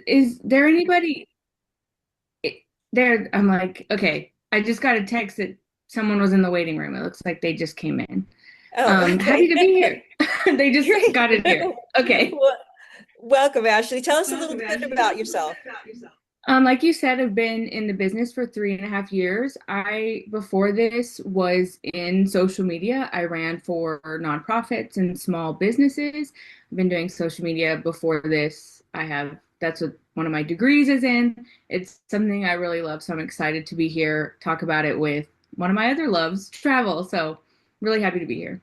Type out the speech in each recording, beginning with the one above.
Is there anybody there? I'm like, okay, I just got a text that someone was in the waiting room. It looks like they just came in. Oh, Happy okay. to be here. They just Great. got in here. Okay. Well, welcome, Ashley. Tell us a little bit about yourself. Like you said, I've been in the business for 3.5 years. Before this, was in social media. I ran for nonprofits and small businesses. I've been doing social media before this. That's what one of my degrees is in. It's something I really love, so I'm excited to be here, talk about it with one of my other loves, travel. So, really happy to be here.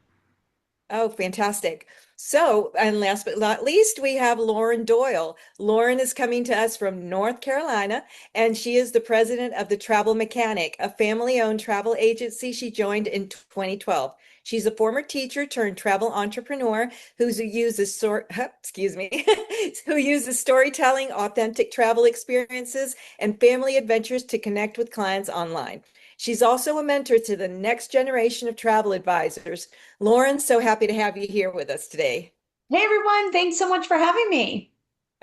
Oh, fantastic. So, and last but not least, we have Lauren Doyle. Lauren is coming to us from North Carolina, and she is the president of the Travel Mechanic, a family-owned travel agency she joined in 2012. She's a former teacher turned travel entrepreneur excuse me, who uses storytelling, authentic travel experiences, and family adventures to connect with clients online. She's also a mentor to the next generation of travel advisors. Lauren, so happy to have you here with us today. Hey everyone, thanks so much for having me.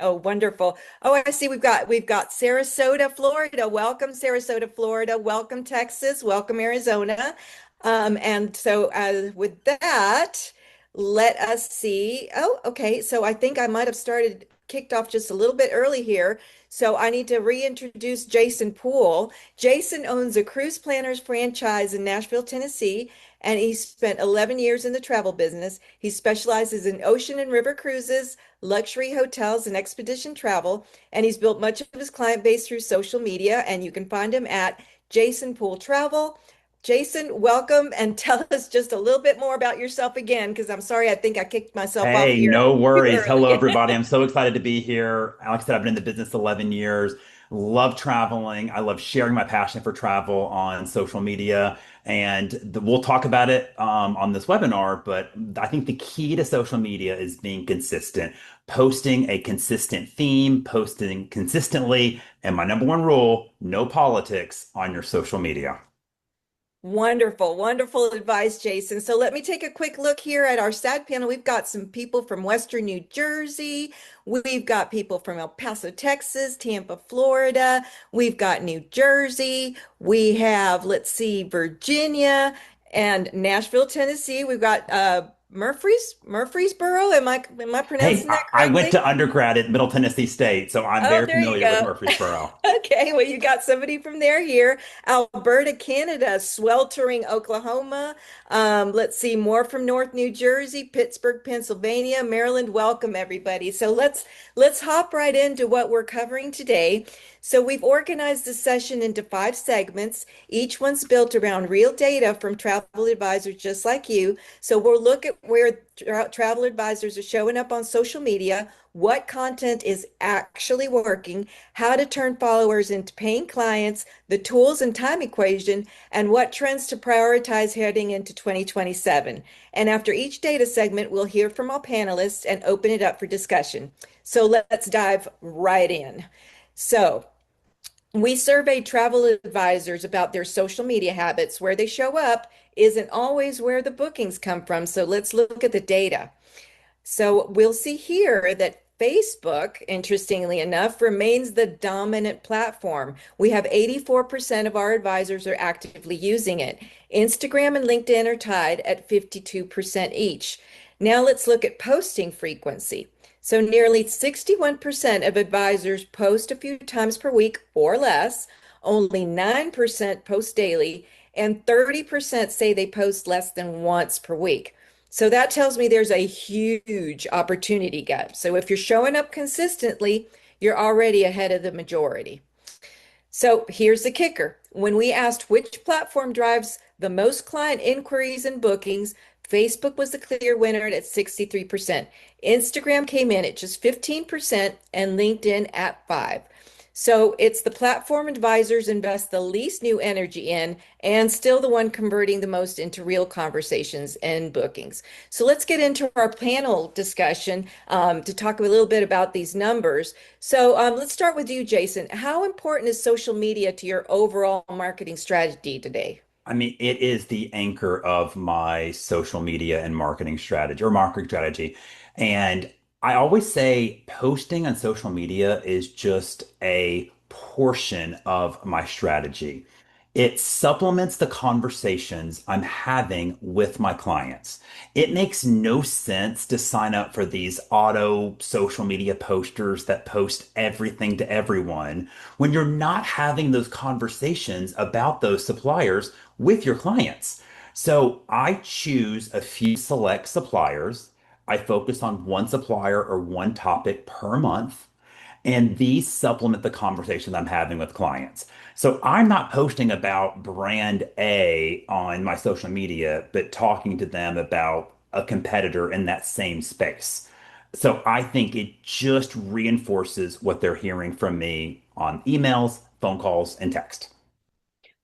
Oh, wonderful. Oh, I see we've got Sarasota, Florida. Welcome, Sarasota, Florida. Welcome, Texas. Welcome, Arizona. And so with that, let us see. Oh, okay. So I think I might have started kicked off just a little bit early here. So I need to reintroduce Jason Poole. Jason owns a cruise planners franchise in Nashville, Tennessee, and he spent 11 years in the travel business. He specializes in ocean and river cruises, luxury hotels, and expedition travel. And he's built much of his client base through social media. And you can find him at Jason Poole Travel. Jason, welcome and tell us just a little bit more about yourself again, because I'm sorry, I think I kicked myself off Hey, here no too worries. Hello, early. everybody. I'm so excited to be here. Alex said I've been in the business 11 years. Love traveling. I love sharing my passion for travel on social media. And we'll talk about it on this webinar. But I think the key to social media is being consistent, posting a consistent theme, posting consistently. And my number one rule, no politics on your social media. Wonderful, wonderful advice, Jason. So let me take a quick look here at our side panel. We've got some people from Western New Jersey. We've got people from El Paso, Texas, Tampa, Florida. We've got New Jersey. We have, let's see, Virginia and Nashville, Tennessee. We've got Murfreesboro. Am I Hey, pronouncing I, that I went correctly? to undergrad at Middle Tennessee State, so I'm Oh, very there you familiar with go. Murfreesboro. Okay, well, you got somebody from there here. Alberta, Canada, sweltering Oklahoma. Let's see, more from North New Jersey, Pittsburgh, Pennsylvania, Maryland. Welcome, everybody. So let's hop right into what we're covering today. So we've organized the session into 5 segments. Each one's built around real data from travel advisors just like you. So we'll look at where travel advisors are showing up on social media, what content is actually working, how to turn followers into paying clients, the tools and time equation, and what trends to prioritize heading into 2027. And after each data segment, we'll hear from our panelists and open it up for discussion. So let's dive right in. So, we surveyed travel advisors about their social media habits. Where they show up isn't always where the bookings come from. So let's look at the data. So we'll see here that Facebook, interestingly enough, remains the dominant platform. We have 84% of our advisors are actively using it. Instagram and LinkedIn are tied at 52% each. Now let's look at posting frequency. So nearly 61% of advisors post a few times per week or less, only 9% post daily, and 30% say they post less than once per week. So that tells me there's a huge opportunity gap. So if you're showing up consistently, you're already ahead of the majority. So here's the kicker. When we asked which platform drives the most client inquiries and bookings, Facebook was the clear winner at 63%. Instagram came in at just 15% and LinkedIn at 5. So it's the platform advisors invest the least new energy in and still the one converting the most into real conversations and bookings. So let's get into our panel discussion to talk a little bit about these numbers. So let's start with you, Jason. How important is social media to your overall marketing strategy today? I mean, it is the anchor of my social media and marketing strategy or marketing strategy. And I always say posting on social media is just a portion of my strategy. It supplements the conversations I'm having with my clients. It makes no sense to sign up for these auto social media posters that post everything to everyone when you're not having those conversations about those suppliers with your clients. So I choose a few select suppliers. I focus on one supplier or one topic per month, and these supplement the conversation I'm having with clients. So I'm not posting about brand A on my social media, but talking to them about a competitor in that same space. So I think it just reinforces what they're hearing from me on emails, phone calls, and text.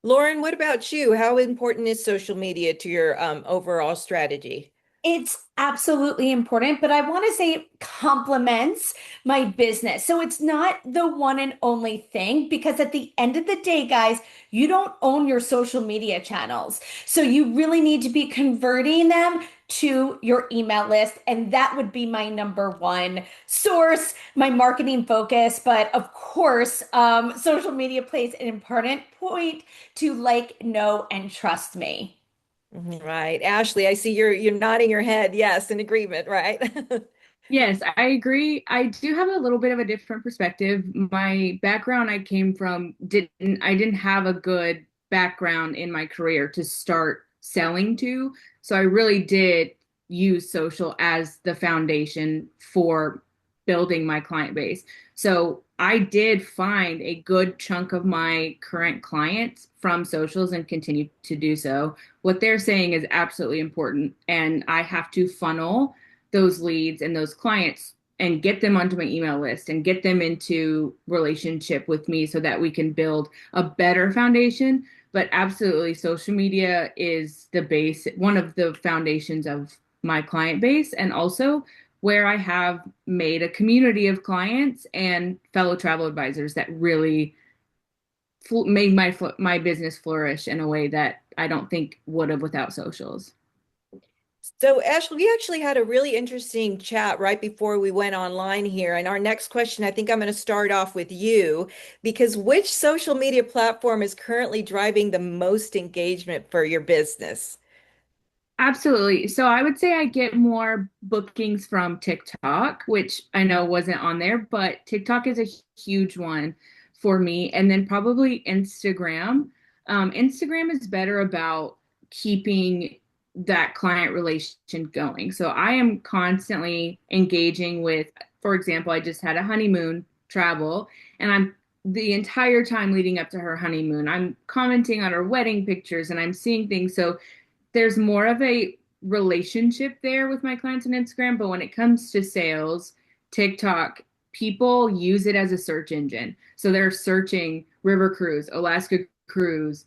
Lauren, what about you? How important is social media to your overall strategy? It's absolutely important, but I want to say it complements my business. So it's not the one and only thing because at the end of the day, guys, you don't own your social media channels. So you really need to be converting them to your email list. And that would be my number one source, my marketing focus. But of course, social media plays an important point to like, know, and trust me. Mhm. Right. Ashley, I see you're nodding your head. Yes, in agreement, right? Yes, I agree. I do have a little bit of a different perspective. My background, I didn't have a good background in my career to start selling to. So I really did use social as the foundation for building my client base. So I did find a good chunk of my current clients from socials and continue to do so. What they're saying is absolutely important, and I have to funnel those leads and those clients and get them onto my email list and get them into relationship with me so that we can build a better foundation. But absolutely, social media is the base, one of the foundations of my client base, and also where I have made a community of clients and fellow travel advisors that really made my business flourish in a way that I don't think would have without socials. So, Ashley, we actually had a really interesting chat right before we went online here. And our next question, I think I'm going to start off with you because which social media platform is currently driving the most engagement for your business? Absolutely. So I would say I get more bookings from TikTok, which I know wasn't on there, but TikTok is a huge one for me. And then probably Instagram. Instagram is better about keeping that client relation going. So I am constantly engaging with, for example, I just had a honeymoon travel, and I'm the entire time leading up to her honeymoon, I'm commenting on her wedding pictures and I'm seeing things. So there's more of a relationship there with my clients on Instagram, but when it comes to sales, TikTok, people use it as a search engine. So they're searching river cruise, Alaska cruise,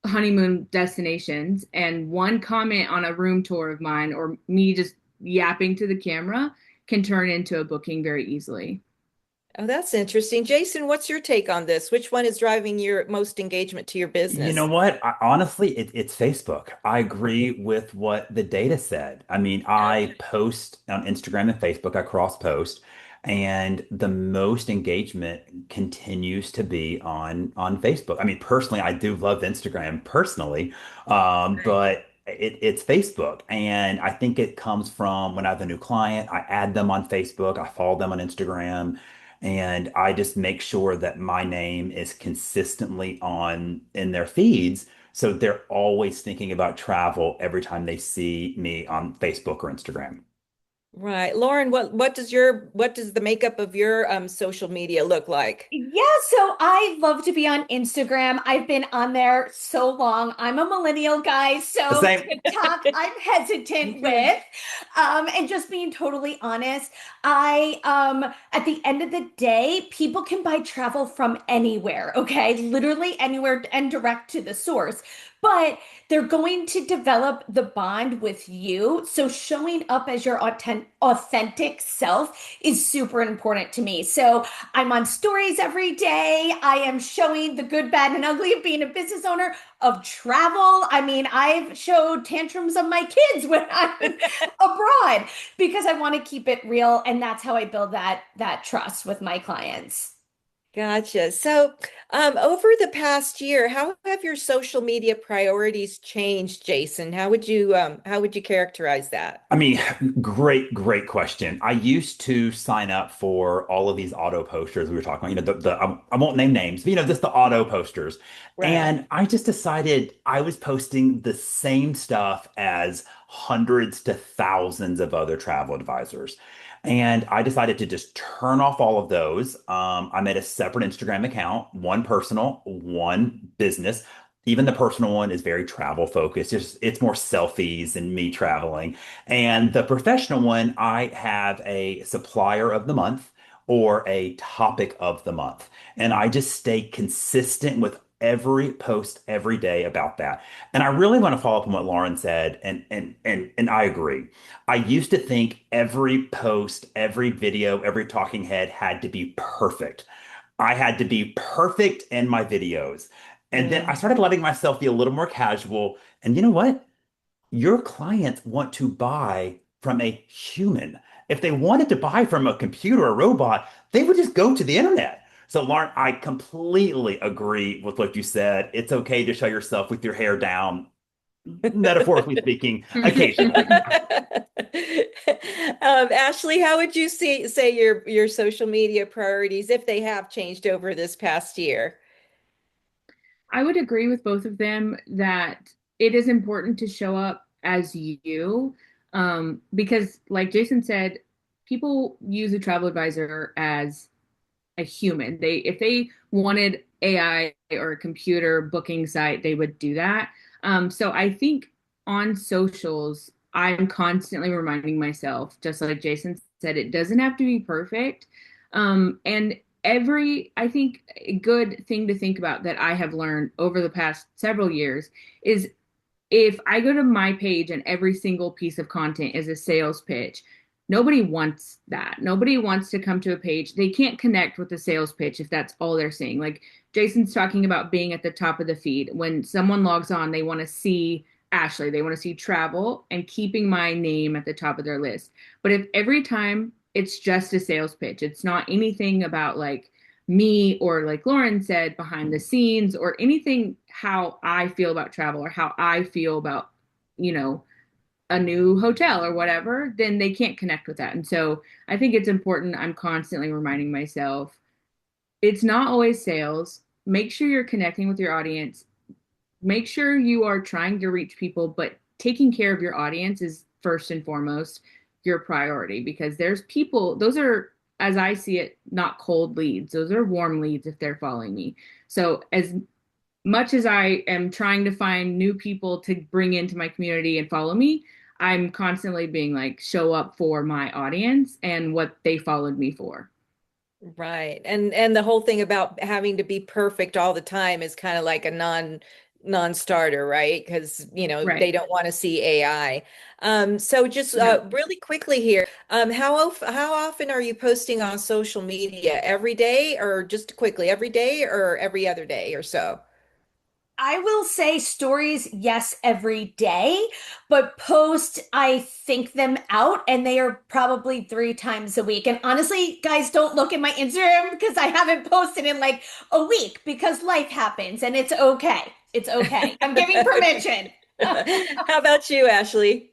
honeymoon destinations, and one comment on a room tour of mine or me just yapping to the camera can turn into a booking very easily. Oh, that's interesting. Jason, what's your take on this? Which one is driving your most engagement to your You know business? what? Honestly, it's Facebook. I agree with what the data said. I mean, I post on Instagram and Facebook, I cross post, and the most engagement continues to be on Facebook. I mean, personally, I do love Instagram personally, but it's Facebook. And I think it comes from when I have a new client, I add them on Facebook, I follow them on Instagram. And I just make sure that my name is consistently on in their feeds. So they're always thinking about travel every time they see me on Facebook or Instagram. Right. Lauren, what does the makeup of your social media look like? Yeah, so I love to be on Instagram. I've been on there so long. I'm a millennial guy, The so same. TikTok I'm hesitant with. And just being totally honest, I at the end of the day, people can buy travel from anywhere, okay? Literally anywhere and direct to the source. But they're going to develop the bond with you. So showing up as your authentic self is super important to me. So I'm on stories every every day. I am showing the good, bad, and ugly of being a business owner, of travel. I mean, I've showed tantrums of my kids when I'm abroad because I want to keep it real, and that's how I build that trust with my clients. Gotcha. So, over the past year, how have your social media priorities changed, Jason? How would you characterize that? I mean, great question. I used to sign up for all of these auto posters we were talking about, I won't name names, but just the auto posters. Right. And I just decided I was posting the same stuff as hundreds to thousands of other travel advisors. And I decided to just turn off all of those. I made a separate Instagram account, one personal, one business. Even the personal one is very travel focused. It's more selfies and me traveling. And the professional one, I have a supplier of the month or a topic of the month. And I just stay consistent with every post every day about that. And I really want to follow up on what Lauren said, and I agree. I used to think every post, every video, every talking head had to be perfect. I had to be perfect in my videos. And then I Mm. started letting myself be a little more casual. And you know what? Your clients want to buy from a human. If they wanted to buy from a computer or robot, they would just go to the internet. So, Lauren, I completely agree with what you said. It's okay to show yourself with your hair down, metaphorically speaking, occasionally. Ashley, how would you say your social media priorities, if they have changed over this past year? I would agree with both of them that it is important to show up as you, because, like Jason said, people use a travel advisor as a human. If they wanted AI or a computer booking site, they would do that. So I think on socials, I'm constantly reminding myself, just like Jason said, it doesn't have to be perfect. And I think a good thing to think about that I have learned over the past several years is if I go to my page and every single piece of content is a sales pitch, nobody wants that. Nobody wants to come to a page. They can't connect with the sales pitch if that's all they're seeing. Like Jason's talking about being at the top of the feed. When someone logs on, they want to see Ashley, they want to see travel and keeping my name at the top of their list. But if every time it's just a sales pitch, it's not anything about like me or like Lauren said behind the scenes or anything how I feel about travel or how I feel about, you know, a new hotel or whatever, then they can't connect with that. And so I think it's important. I'm constantly reminding myself it's not always sales. Make sure you're connecting with your audience. Make sure you are trying to reach people, but taking care of your audience is first and foremost your priority because there's people, those are, as I see it, not cold leads. Those are warm leads if they're following me. So as much as I am trying to find new people to bring into my community and follow me, I'm constantly being like, show up for my audience and what they followed me for. Right. And the whole thing about having to be perfect all the time is kind of like a non-starter, right? Because, they Right. don't want to see AI. So just No. really quickly here, how often are you posting on social media? Every day or just quickly, every day or every other day or so? I will say stories, yes, every day, but post, I think them out and they are probably 3 times a week. And honestly, guys, don't look at my Instagram because I haven't posted in like a week because life happens and it's okay. It's okay. I'm giving permission. How about you, Ashley?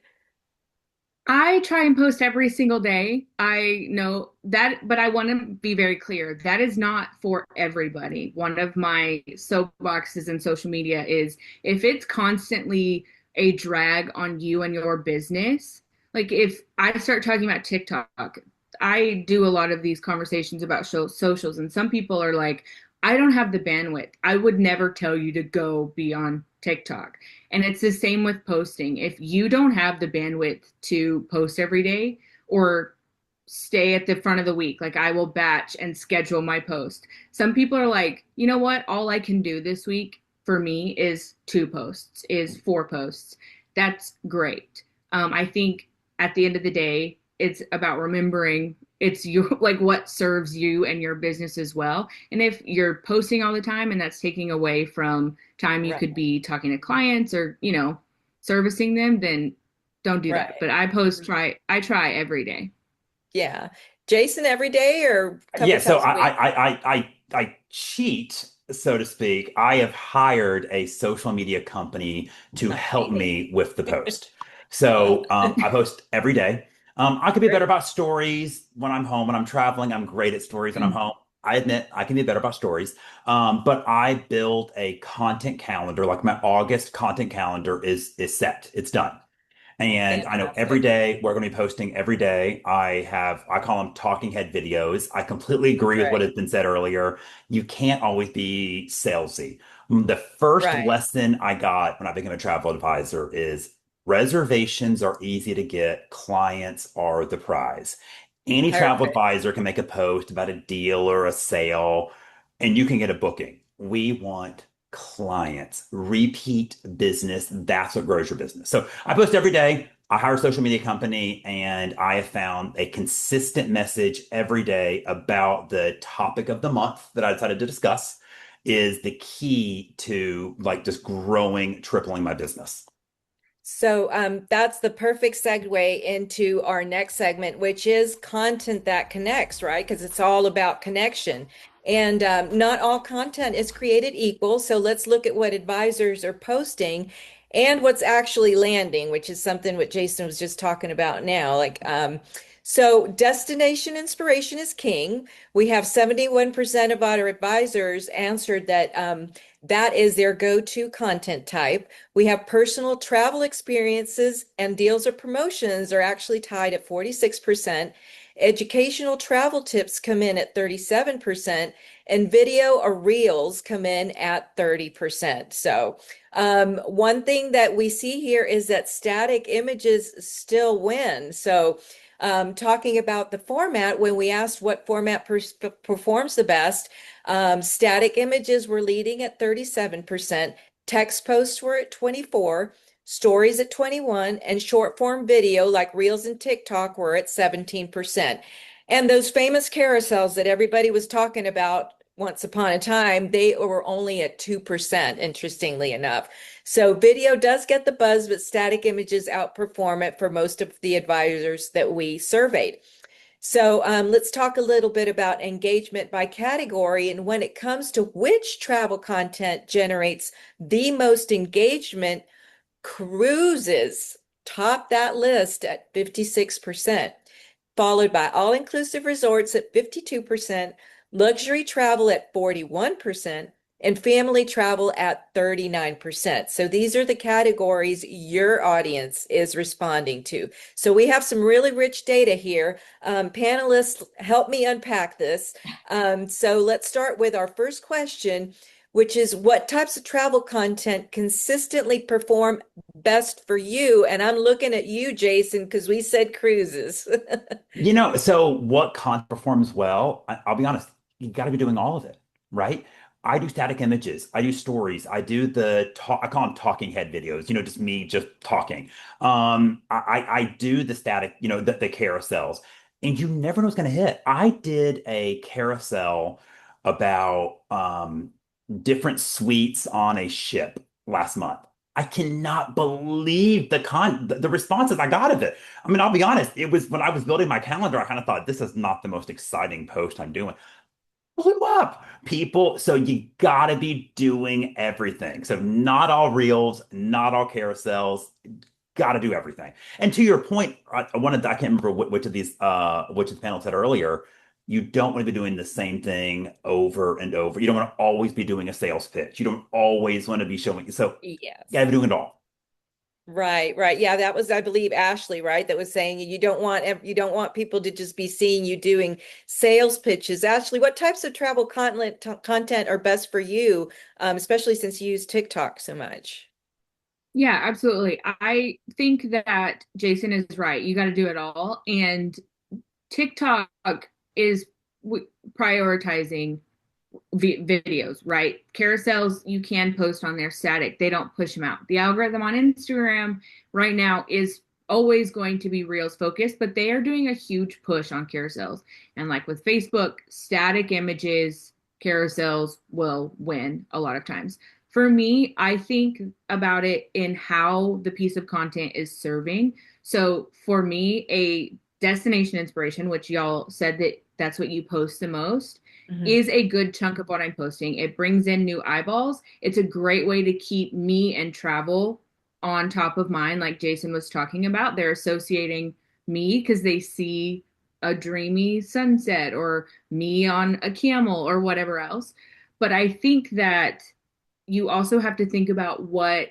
I try and post every single day. I know that, but I want to be very clear. That is not for everybody. One of my soapboxes in social media is if it's constantly a drag on you and your business, like if I start talking about TikTok, I do a lot of these conversations about socials, and some people are like, I don't have the bandwidth. I would never tell you to go be on TikTok. And it's the same with posting. If you don't have the bandwidth to post every day or stay at the front of the week, like I will batch and schedule my post. Some people are like, you know what? All I can do this week for me is 2 posts, is 4 posts. That's great. I think at the end of the day, it's about remembering it's your like what serves you and your business as well. And if you're posting all the time and that's taking away from time you Right. could be talking to clients or, servicing them, then don't do that. Right. But I try every day. Yeah. Jason, every day or a couple Yeah, so times a I week? I I I I cheat, so to speak. I have hired a social media company to help Nice. me with the post. Oh, So I post every day. I could be better great. about stories when I'm home. When I'm traveling, I'm great at stories when I'm home. I admit I can be better about stories. But I build a content calendar, like my August content calendar is set. It's done. And I know every Fantastic. day we're going to be posting every day. I call them talking head videos. I completely agree with what Right. has been said earlier. You can't always be salesy. The first Right. lesson I got when I became a travel advisor is reservations are easy to get, clients are the prize. Any travel Perfect. advisor can make a post about a deal or a sale, and you can get a booking. We want clients, repeat business. That's what grows your business. So I post every day. I hire a social media company and I have found a consistent message every day about the topic of the month that I decided to discuss is the key to like just growing, tripling my business. So that's the perfect segue into our next segment, which is content that connects, right? Because it's all about connection. And not all content is created equal. So let's look at what advisors are posting and what's actually landing, which is something what Jason was just talking about now. So destination inspiration is king. We have 71% of our advisors answered that that is their go-to content type. We have personal travel experiences and deals or promotions are actually tied at 46%. Educational travel tips come in at 37%, and video or reels come in at 30%. So, one thing that we see here is that static images still win. So, talking about the format, when we asked what format performs the best, static images were leading at 37%. Text posts were at 24, stories at 21, and short form video like Reels and TikTok were at 17%. And those famous carousels that everybody was talking about once upon a time, they were only at 2%, interestingly enough. So video does get the buzz, but static images outperform it for most of the advisors that we surveyed. So let's talk a little bit about engagement by category. And when it comes to which travel content generates the most engagement, cruises top that list at 56%, followed by all-inclusive resorts at 52%, luxury travel at 41%, and family travel at 39%. So these are the categories your audience is responding to. So we have some really rich data here. Panelists, help me unpack this. So let's start with our first question, which is what types of travel content consistently perform best for you? And I'm looking at you, Jason, because we said cruises. So what content performs well? I'll be honest, you got to be doing all of it, right? I do static images, I do stories, I do the talk, I call them talking head videos, just me just talking. I do the static, the carousels, and you never know what's going to hit. I did a carousel about different suites on a ship last month. I cannot believe the responses I got of it. I mean, I'll be honest, it was when I was building my calendar, I kind of thought this is not the most exciting post I'm doing. Blew up. People, so you gotta be doing everything. So not all reels, not all carousels, gotta do everything. And to your point, I can't remember which of the panel said earlier, you don't want to be doing the same thing over and over. You don't want to always be doing a sales pitch. You don't always want to be showing. So you Yes. gotta be doing it all. Right, right. Yeah, that was, I believe, Ashley, right? That was saying you don't want people to just be seeing you doing sales pitches. Ashley, what types of travel content are best for you, especially since you use TikTok so much? Yeah, absolutely. I think that Jason is right. You got to do it all. And TikTok is prioritizing videos, right? Carousels, you can post on their static. They don't push them out. The algorithm on Instagram right now is always going to be Reels focused, but they are doing a huge push on carousels. And like with Facebook, static images, carousels will win a lot of times. For me, I think about it in how the piece of content is serving. So for me, a destination inspiration, which y'all said that that's what you post the most, is a good chunk of what I'm posting. It brings in new eyeballs. It's a great way to keep me and travel on top of mind, like Jason was talking about. They're associating me because they see a dreamy sunset or me on a camel or whatever else. But I think that you also have to think about what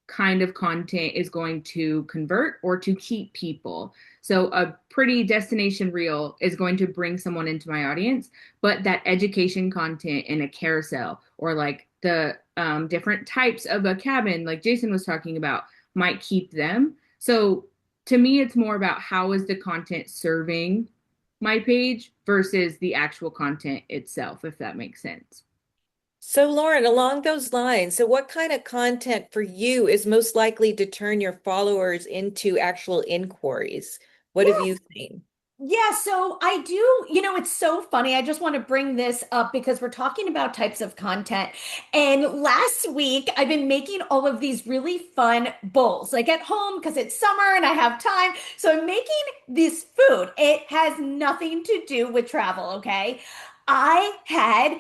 kind of content is going to convert or to keep people. So a pretty destination reel is going to bring someone into my audience, but that education content in a carousel or like the different types of a cabin, like Jason was talking about, might keep them. So to me, it's more about how is the content serving my page versus the actual content itself, if that makes sense. So, Lauren, along those lines, so what kind of content for you is most likely to turn your followers into actual inquiries? What have you seen? Yeah, so I do, it's so funny. I just want to bring this up because we're talking about types of content. And last week, I've been making all of these really fun bowls, like at home because it's summer and I have time. So I'm making this food. It has nothing to do with travel, okay? I had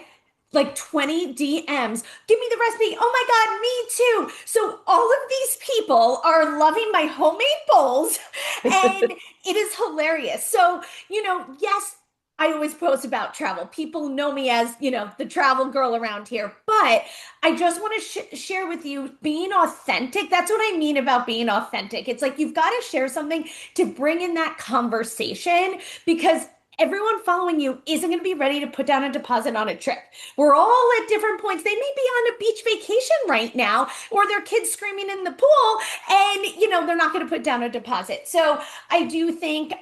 like 20 DMs. Give me the recipe. Oh my God, me too. So all of these people are loving my homemade bowls and it is hilarious. So, yes, I always post about travel. People know me as, the travel girl around here, but I just want to share with you being authentic. That's what I mean about being authentic. It's like you've got to share something to bring in that conversation because everyone following you isn't going to be ready to put down a deposit on a trip. We're all at different points. They may be on a beach vacation right now, or their kids screaming in the pool, and they're not going to put down a deposit. So I do think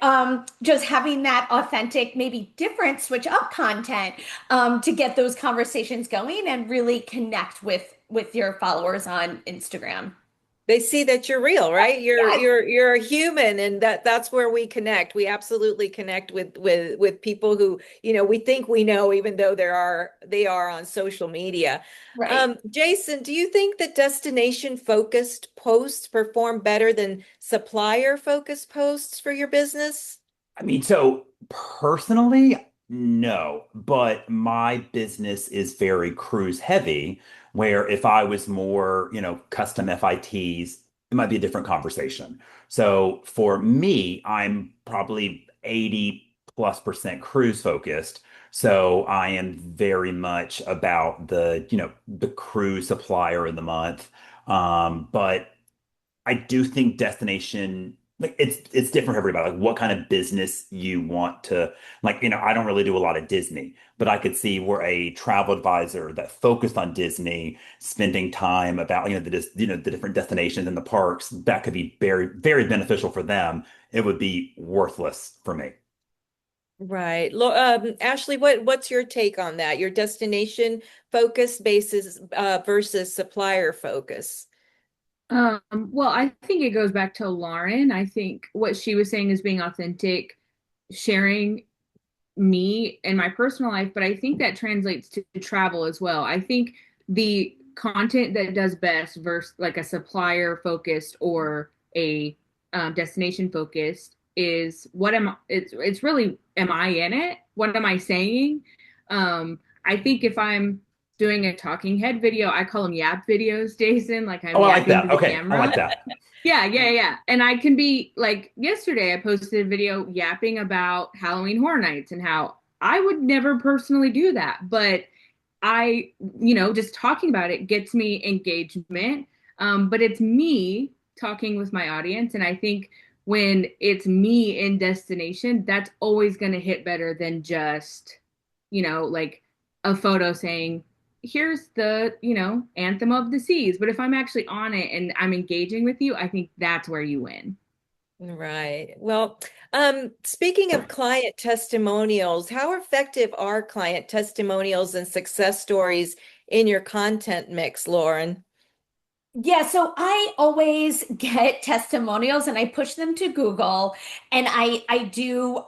just having that authentic, maybe different switch up content to get those conversations going and really connect with your followers on Instagram. They see that you're real, right? You're Yes. you're a human, and that's where we connect. We absolutely connect with people who, we think we know, even though they are on social media. Right. Jason, do you think that destination focused posts perform better than supplier focused posts for your business? I mean, so personally, no, but my business is very cruise heavy, where if I was more, custom FITs, it might be a different conversation. So for me, I'm probably 80+% cruise focused. So I am very much about the cruise supplier of the month. But I do think destination like it's different for everybody. Like what kind of business you want to like, I don't really do a lot of Disney, but I could see where a travel advisor that focused on Disney, spending time about, the different destinations and the parks, that could be very, very beneficial for them. It would be worthless for me. Right. Ashley, what's your take on that? Your destination focus basis versus supplier focus. Well, I think it goes back to Lauren. I think what she was saying is being authentic, sharing me and my personal life, but I think that translates to travel as well. I think the content that does best versus like a supplier focused or a destination focused is it's really, am I in it? What am I saying? I think if I'm doing a talking head video, I call them yap videos, Jason, like I'm Oh, I like yapping that. to the Okay, I camera. like that. Yeah. And I can be like yesterday, I posted a video yapping about Halloween Horror Nights and how I would never personally do that. But just talking about it gets me engagement. But it's me talking with my audience. And I think when it's me in destination, that's always going to hit better than just, like a photo saying, here's the, anthem of the seas. But if I'm actually on it and I'm engaging with you, I think that's where you win. Right. Well, speaking of client testimonials, how effective are client testimonials and success stories in your content mix, Lauren? Yeah, so I always get testimonials and I push them to Google and I do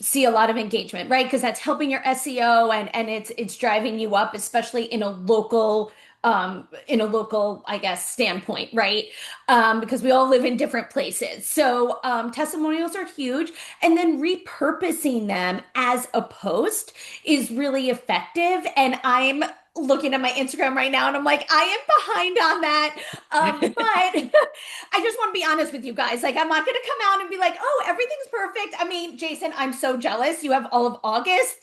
see a lot of engagement, right? Because that's helping your SEO and it's driving you up, especially in a local, I guess, standpoint, right? Because we all live in different places. So testimonials are huge. And then repurposing them as a post is really effective. And I'm looking at my Instagram right now and I'm like, I am behind on that. But I just want to be honest with you guys. Like, I'm not going to come out and be like, oh, everything's perfect. I mean, Jason, I'm so jealous. You have all of August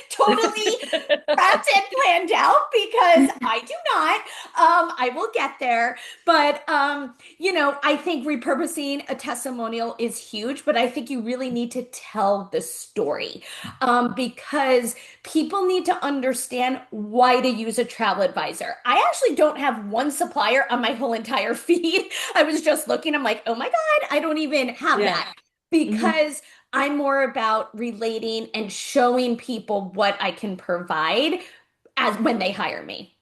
totally prepped and planned out because I do not. I will get there. But, I think repurposing a testimonial is huge, but I think you really need to tell the story because people need to understand why to use a travel advisor. I actually don't have one supplier on my whole entire feed. I was just looking, I'm like, oh my God, I don't even have Yeah. that Mhm. because I'm more about relating and showing people what I can provide as when they hire me.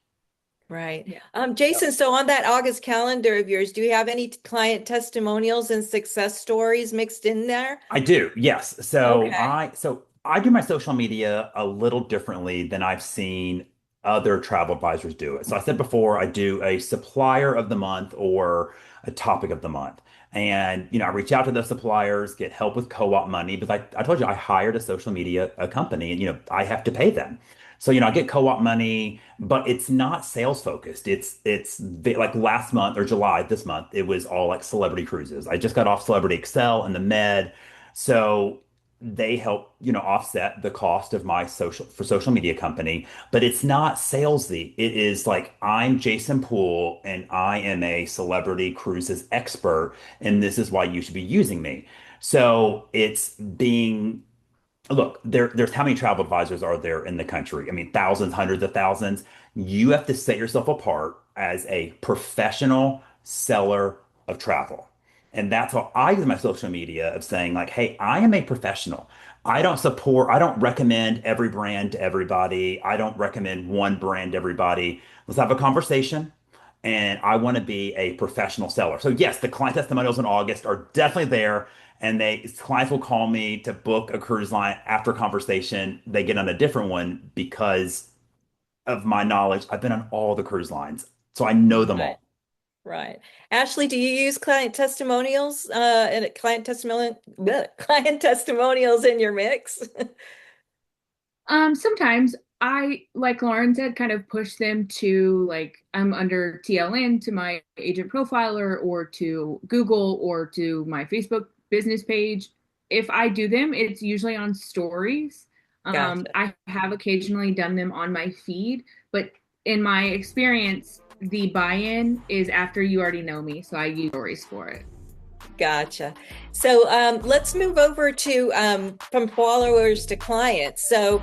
Right. Yeah. Jason, so on that August calendar of yours, do you have any client testimonials and success stories mixed in there? I do, yes. Okay. So I do my social media a little differently than I've seen other travel advisors do it. So I said before, I do a supplier of the month or a topic of the month. And I reach out to those suppliers, get help with co-op money, because I told you I hired a social media company and I have to pay them. So I get co-op money, but it's not sales focused. Like last month or July this month, it was all like celebrity cruises. I just got off Celebrity Excel and the Med, so they help offset the cost of my social media company. But it's not salesy. It is like I'm Jason Poole and I am a celebrity cruises expert, and this is why you should be using me. So it's being Look, there's how many travel advisors are there in the country? I mean, thousands, hundreds of thousands. You have to set yourself apart as a professional seller of travel. And that's how I use my social media of saying, like, hey, I am a professional. I don't recommend every brand to everybody. I don't recommend one brand to everybody. Let's have a conversation. And I want to be a professional seller. So yes, the client testimonials in August are definitely there, and clients will call me to book a cruise line after conversation. They get on a different one because of my knowledge. I've been on all the cruise lines, so I know them Right. all. Right. Ashley, do you use client testimonials and client testimonials in your mix? Sometimes I, like Lauren said, kind of push them to like I'm under TLN to my agent profiler or to Google or to my Facebook business page. If I do them, it's usually on stories. Gotcha. I have occasionally done them on my feed, but in my experience, the buy-in is after you already know me, so I use stories for it. Gotcha. So let's move over to from followers to clients. So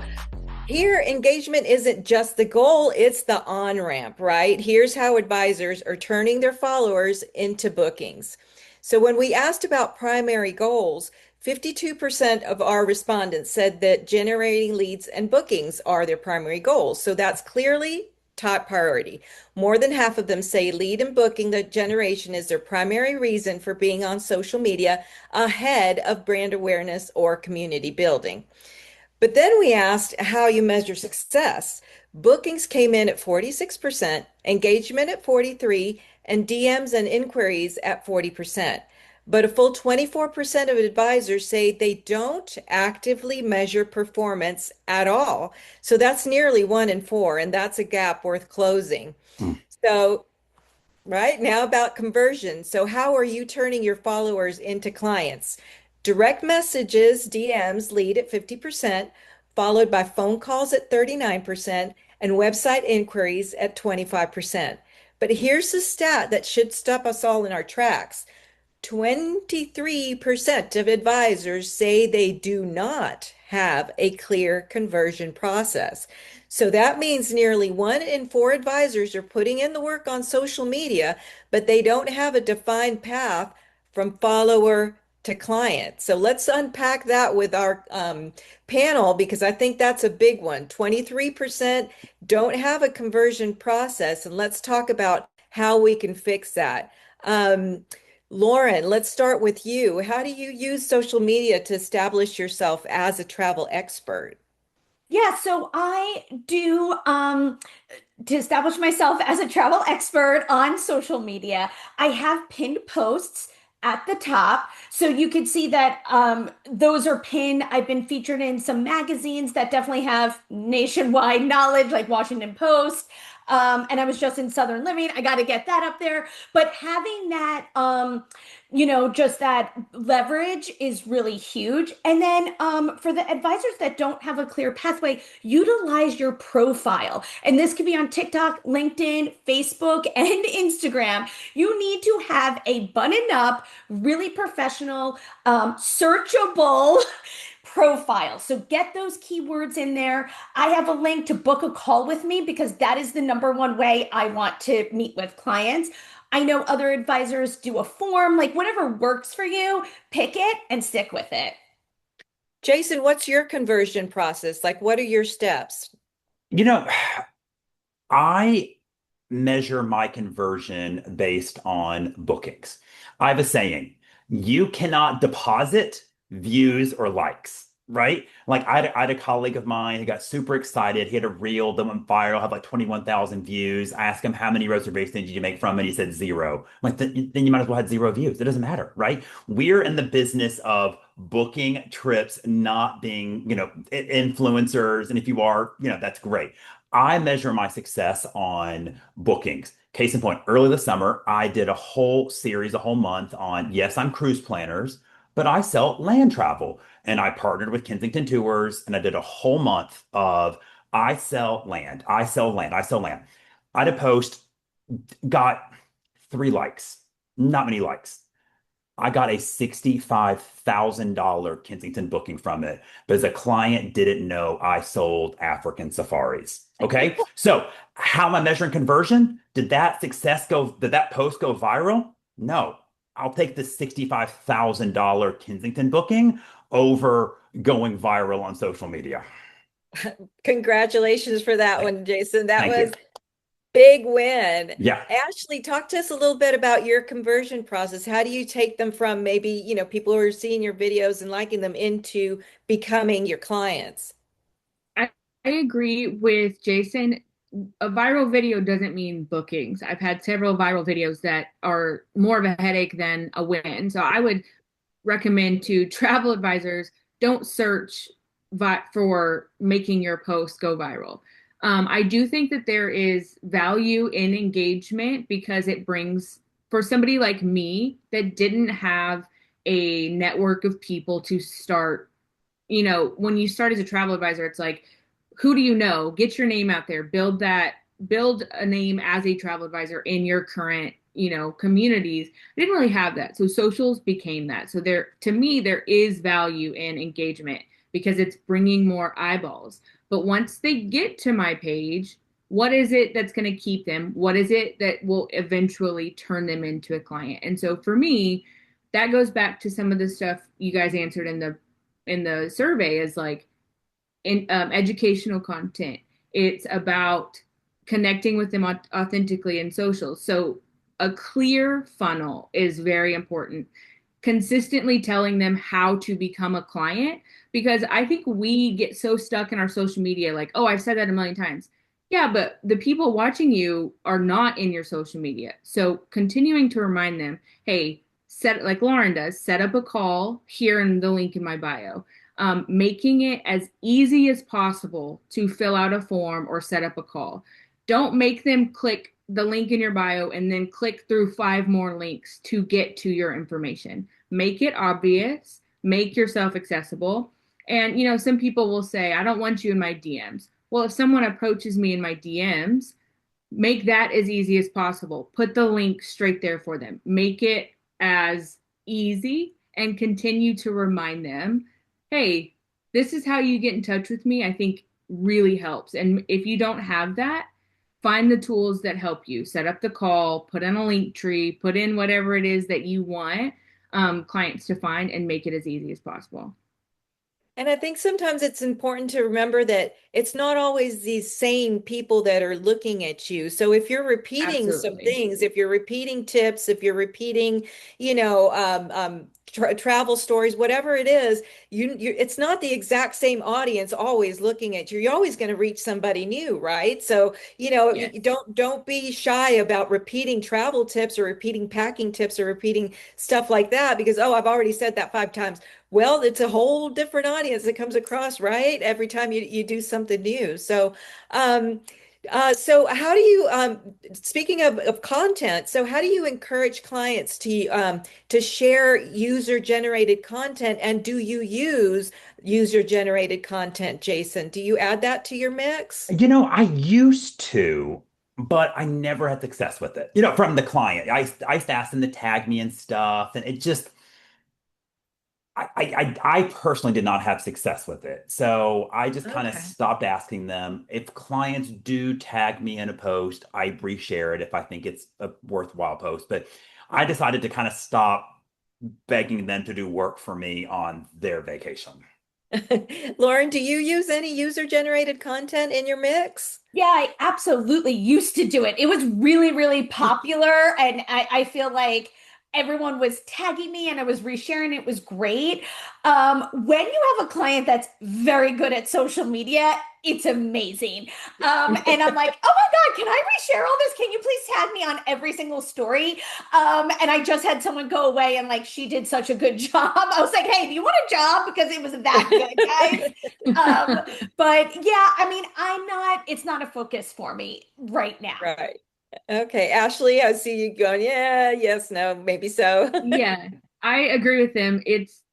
here, engagement isn't just the goal, it's the on-ramp, right? Here's how advisors are turning their followers into bookings. So when we asked about primary goals, 52% of our respondents said that generating leads and bookings are their primary goals. So that's clearly top priority. More than half of them say lead and booking the generation is their primary reason for being on social media ahead of brand awareness or community building. But then we asked how you measure success. Bookings came in at 46%, engagement at 43, and DMs and inquiries at 40%. But a full 24% of advisors say they don't actively measure performance at all. So that's nearly 1 in 4, and that's a gap worth closing. Hmm. So, right now about conversion. So, how are you turning your followers into clients? Direct messages, DMs lead at 50%, followed by phone calls at 39% and website inquiries at 25%. But here's the stat that should stop us all in our tracks. 23% of advisors say they do not have a clear conversion process. So that means nearly 1 in 4 advisors are putting in the work on social media, but they don't have a defined path from follower to client. So let's unpack that with our panel because I think that's a big one. 23% don't have a conversion process. And let's talk about how we can fix that. Lauren, let's start with you. How do you use social media to establish yourself as a travel expert? Yeah, so I do to establish myself as a travel expert on social media. I have pinned posts at the top. So you can see that those are pinned. I've been featured in some magazines that definitely have nationwide knowledge, like Washington Post. And I was just in Southern Living. I got to get that up there. But having that, just that leverage is really huge. And then for the advisors that don't have a clear pathway, utilize your profile. And this could be on TikTok, LinkedIn, Facebook, and Instagram. You need to have a buttoned up, really professional, searchable profile. So get those keywords in there. I have a link to book a call with me because that is the number one way I want to meet with clients. I know other advisors do a form, like whatever works for you, pick it and stick with it. Jason, what's your conversion process? Like, what are your steps? You know, I measure my conversion based on bookings. I have a saying, you cannot deposit views or likes, right? Like I had a colleague of mine who got super excited. He had a reel that went viral, had like 21,000 views. I asked him, how many reservations did you make from it? He said zero. I'm like, then you might as well have zero views. It doesn't matter, right? We're in the business of booking trips, not being, influencers. And if you are, that's great. I measure my success on bookings. Case in point, early this summer, I did a whole series, a whole month on, yes, I'm cruise planners, but I sell land travel. And I partnered with Kensington Tours and I did a whole month of I sell land, I sell land, I sell land. I did a post, got 3 likes, not many likes. I got a $65,000 Kensington booking from it because a client didn't know I sold African safaris. Okay. So how am I measuring conversion? Did that post go viral? No. I'll take the $65,000 Kensington booking over going viral on social media. Congratulations for that one, Jason. That Thank was you. big win. Yeah. Ashley, talk to us a little bit about your conversion process. How do you take them from maybe, people who are seeing your videos and liking them into becoming your clients? I agree with Jason. A viral video doesn't mean bookings. I've had several viral videos that are more of a headache than a win. So I would recommend to travel advisors, don't search for making your post go viral. I do think that there is value in engagement because it brings, for somebody like me that didn't have a network of people to start, when you start as a travel advisor, it's like, who do you know? Get your name out there, build a name as a travel advisor in your current, communities. I didn't really have that. So socials became that. So to me, there is value in engagement because it's bringing more eyeballs. But once they get to my page, what is it that's going to keep them? What is it that will eventually turn them into a client? And so for me, that goes back to some of the stuff you guys answered in the survey is like, in educational content. It's about connecting with them authentically in social. So a clear funnel is very important. Consistently telling them how to become a client, because I think we get so stuck in our social media, like, oh, I've said that a million times. Yeah, but the people watching you are not in your social media. So continuing to remind them, hey, like Lauren does, set up a call here in the link in my bio. Making it as easy as possible to fill out a form or set up a call. Don't make them click the link in your bio and then click through 5 more links to get to your information. Make it obvious, make yourself accessible. And, some people will say, I don't want you in my DMs. Well, if someone approaches me in my DMs, make that as easy as possible. Put the link straight there for them. Make it as easy and continue to remind them, hey, this is how you get in touch with me, I think really helps. And if you don't have that, find the tools that help you. Set up the call, put in a link tree, put in whatever it is that you want clients to find and make it as easy as possible. And I think sometimes it's important to remember that it's not always these same people that are looking at you. So if you're repeating some Absolutely. things, if you're repeating tips, if you're repeating, travel stories, whatever it is, it's not the exact same audience always looking at you. You're always going to reach somebody new, right? So, Yes. don't be shy about repeating travel tips or repeating packing tips or repeating stuff like that because, oh, I've already said that 5 times. Well, it's a whole different audience that comes across, right? Every time you do something new. Um, so how do you, speaking of content, so how do you encourage clients to share user-generated content? And do you use user-generated content, Jason? Do you add that to your mix? I used to, but I never had success with it. From the client, I used to ask them to tag me and stuff, and it just I personally did not have success with it. So I just kind of Okay. stopped asking them. If clients do tag me in a post, I reshare it if I think it's a worthwhile post. But I decided to kind of stop begging them to do work for me on their vacation. Lauren, do you use any user-generated content in your mix? Yeah, I absolutely used to do it. It was really, really popular. And I feel like everyone was tagging me and I was resharing. It was great. When you have a client that's very good at social media, it's amazing. And I'm like, oh my God, can I reshare all this? Can you please tag me on every single story? And I just had someone go away and like, she did such a good job. I was like, hey, do you want a job? Because it was that good, guys. But yeah, I mean, it's not a focus for me right now. Right. Okay, Ashley, I see you going, yeah, yes, no, maybe so. Yeah, I agree with them.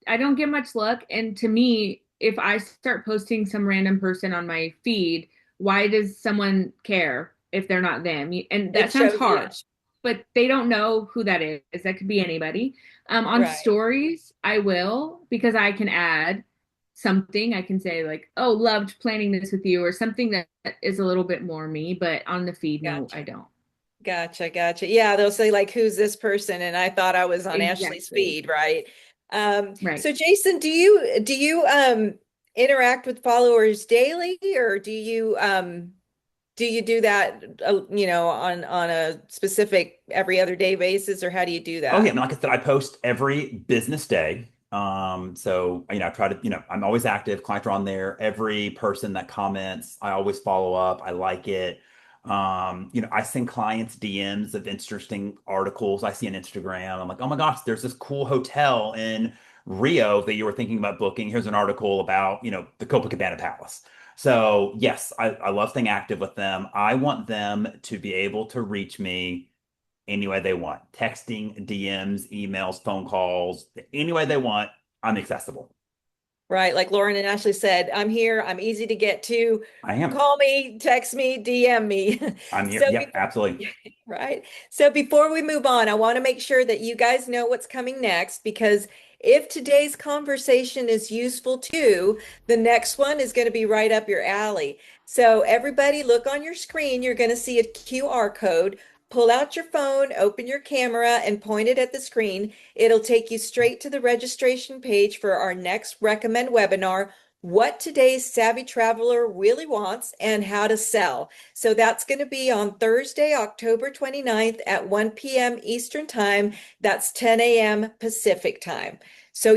I don't get much luck. And to me, if I start posting some random person on my feed, why does someone care if they're not them? And It that sounds shows, yeah, harsh, but they don't know who that is. That could be anybody. On right. stories, I will because I can add something. I can say like, "Oh, loved planning this with you," or something that is a little bit more me. But on the feed, no, Gotcha. I don't. Gotcha. Yeah, they'll say like, who's this person? And I thought I was on Ashley's Exactly. feed, right? Right. So Jason, do you interact with followers daily or do you do that on a specific every other day basis or how do you do Oh yeah, I that? mean, like I said, I post every business day. So I try to, I'm always active. Clients are on there. Every person that comments, I always follow up. I like it. I send clients DMs of interesting articles I see on Instagram. I'm like, oh my gosh, there's this cool hotel in Rio that you were thinking about booking. Here's an article about, the Copacabana Palace. So yes, I love staying active with them. I want them to be able to reach me any way they want. Texting, DMs, emails, phone calls, any way they want, I'm accessible. Right, like Lauren and Ashley said, I'm here, I'm easy to get to. I am. Call me, text me, DM me. I'm here. So Yep, absolutely. right. So before we move on, I want to make sure that you guys know what's coming next because if today's conversation is useful too, the next one is going to be right up your alley. So everybody look on your screen, you're going to see a QR code. Pull out your phone, open your camera, and point it at the screen. It'll take you straight to the registration page for our next Recommend webinar, What Today's Savvy Traveler Really Wants and How to Sell. So that's going to be on Thursday, October 29th at 1 p.m. Eastern Time. That's 10 a.m. Pacific Time. So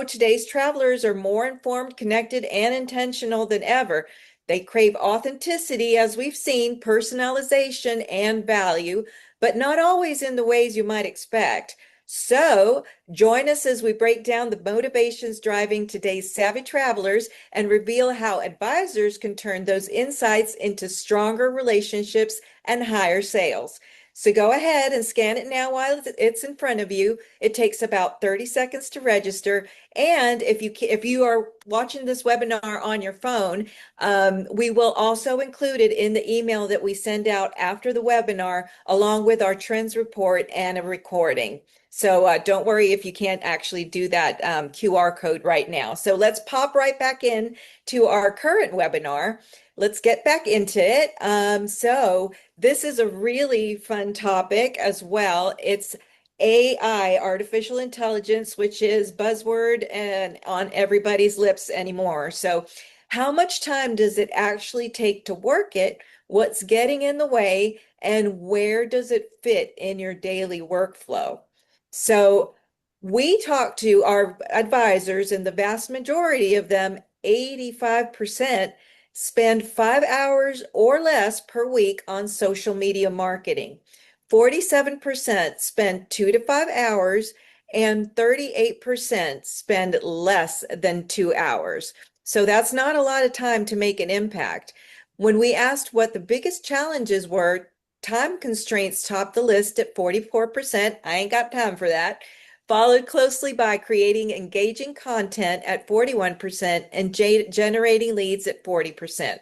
today's travelers are more informed, connected, and intentional than ever. They crave authenticity, as we've seen, personalization, and value, but not always in the ways you might expect. So join us as we break down the motivations driving today's savvy travelers and reveal how advisors can turn those insights into stronger relationships and higher sales. So go ahead and scan it now while it's in front of you. It takes about 30 seconds to register. And if you are watching this webinar on your phone, we will also include it in the email that we send out after the webinar, along with our trends report and a recording. So don't worry if you can't actually do that QR code right now. So let's pop right back in to our current webinar. Let's get back into it. So this is a really fun topic as well. AI, artificial intelligence, which is buzzword and on everybody's lips anymore. So, how much time does it actually take to work it? What's getting in the way? And where does it fit in your daily workflow? So, we talk to our advisors, and the vast majority of them, 85%, spend 5 hours or less per week on social media marketing. 47% spend 2 to 5 hours, and 38% spend less than 2 hours. So that's not a lot of time to make an impact. When we asked what the biggest challenges were, time constraints topped the list at 44%. I ain't got time for that. Followed closely by creating engaging content at 41% and generating leads at 40%.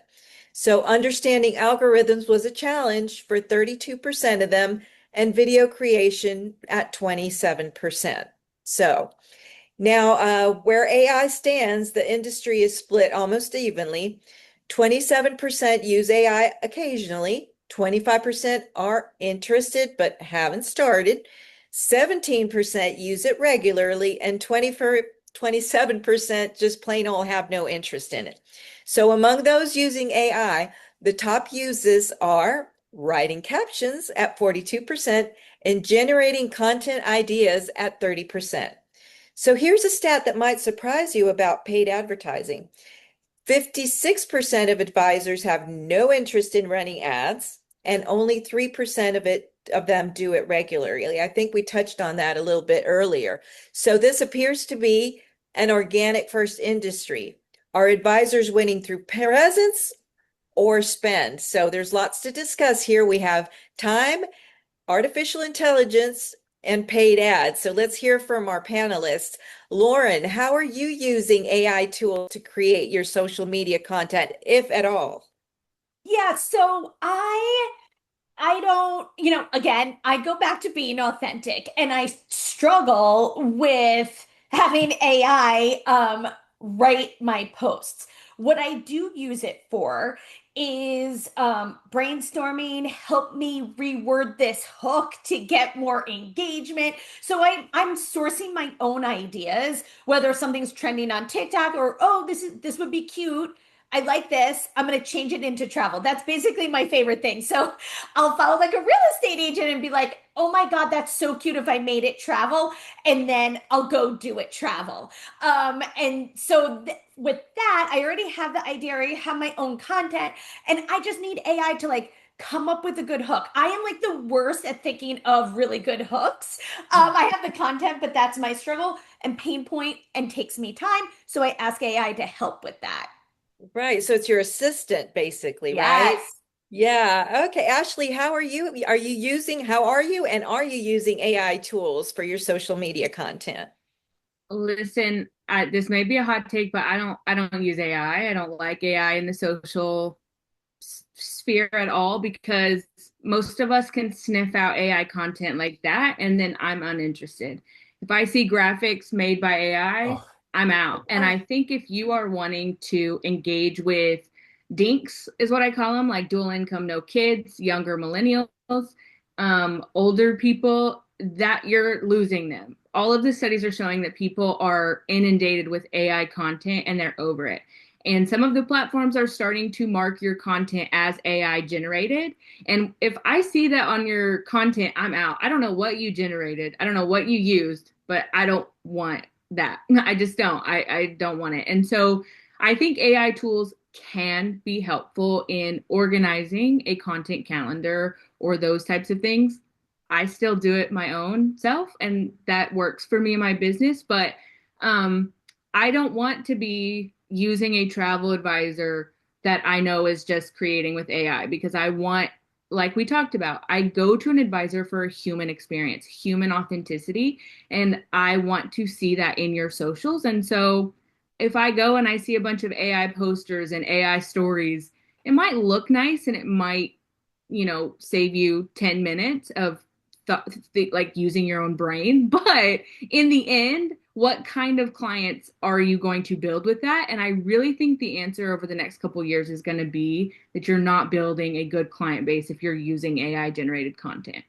So understanding algorithms was a challenge for 32% of them, and video creation at 27%. So now, where AI stands, the industry is split almost evenly. 27% use AI occasionally, 25% are interested but haven't started, 17% use it regularly, and 27% just plain old have no interest in it. So among those using AI, the top uses are writing captions at 42% and generating content ideas at 30%. So here's a stat that might surprise you about paid advertising. 56% of advisors have no interest in running ads, and only 3% of them do it regularly. I think we touched on that a little bit earlier. So this appears to be an organic first industry. Are advisors winning through presence or spend? So there's lots to discuss here. We have time, artificial intelligence, and paid ads. So let's hear from our panelists. Lauren, how are you using AI tools to create your social media content, if at all? Yeah, so I don't, again, I go back to being authentic and I struggle with having AI write my posts. What I do use it for is brainstorming, help me reword this hook to get more engagement. So I'm sourcing my own ideas, whether something's trending on TikTok or, oh, this would be cute. I like this. I'm going to change it into travel. That's basically my favorite thing. So I'll follow like a real estate agent and be like, oh my God, that's so cute if I made it travel. And then I'll go do it travel. And so with that, I already have the idea, I already have my own content, and I just need AI to like come up with a good hook. I am like the worst at thinking of really good hooks. I have the content, but that's my struggle and pain point and takes me time. So I ask AI to help with that. Right. So it's your assistant, basically, right? Yes. Yeah. Okay. Ashley, how are you? How are you? And are you using AI tools for your social media content? Listen, this may be a hot take, but I don't use AI. I don't like AI in the social sphere at all because most of us can sniff out AI content like that, and then I'm uninterested. If I see graphics made by AI, Oh, I'm out. And I think if you are wanting to engage with dinks, is what I call them, like dual income, no kids, younger millennials, older people, that you're losing them. All of the studies are showing that people are inundated with AI content and they're over it. And some of the platforms are starting to mark your content as AI generated. And if I see that on your content, I'm out. I don't know what you generated. I don't know what you used, but I don't want that. I just don't. I don't want it. And so I think AI tools can be helpful in organizing a content calendar or those types of things. I still do it my own self, and that works for me in my business. But um, I don't want to be using a travel advisor that I know is just creating with AI because I want, like we talked about, I go to an advisor for a human experience, human authenticity, and I want to see that in your socials. And so if I go and I see a bunch of AI posters and AI stories, it might look nice and it might, save you 10 minutes of like using your own brain. But in the end, what kind of clients are you going to build with that? And I really think the answer over the next couple of years is going to be that you're not building a good client base if you're using AI generated content.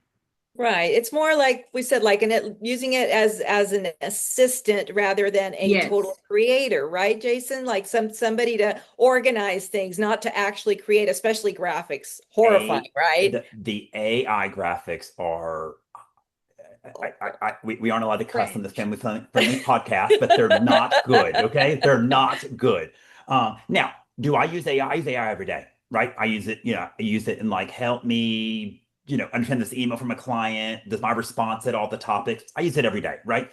Right. It's more like we said, like using it as an assistant rather than a total Yes. creator, right, Jason? Like somebody to organize things, not to actually create, especially graphics. Horrifying, A right? the AI graphics are we aren't allowed to cuss on this Cringe. family podcast, but they're not good. Okay, they're not good. Now, do I use AI? Use AI every day, right? I use it. I use it and like help me. Understand this email from a client. Does my response hit all the topics? I use it every day, right?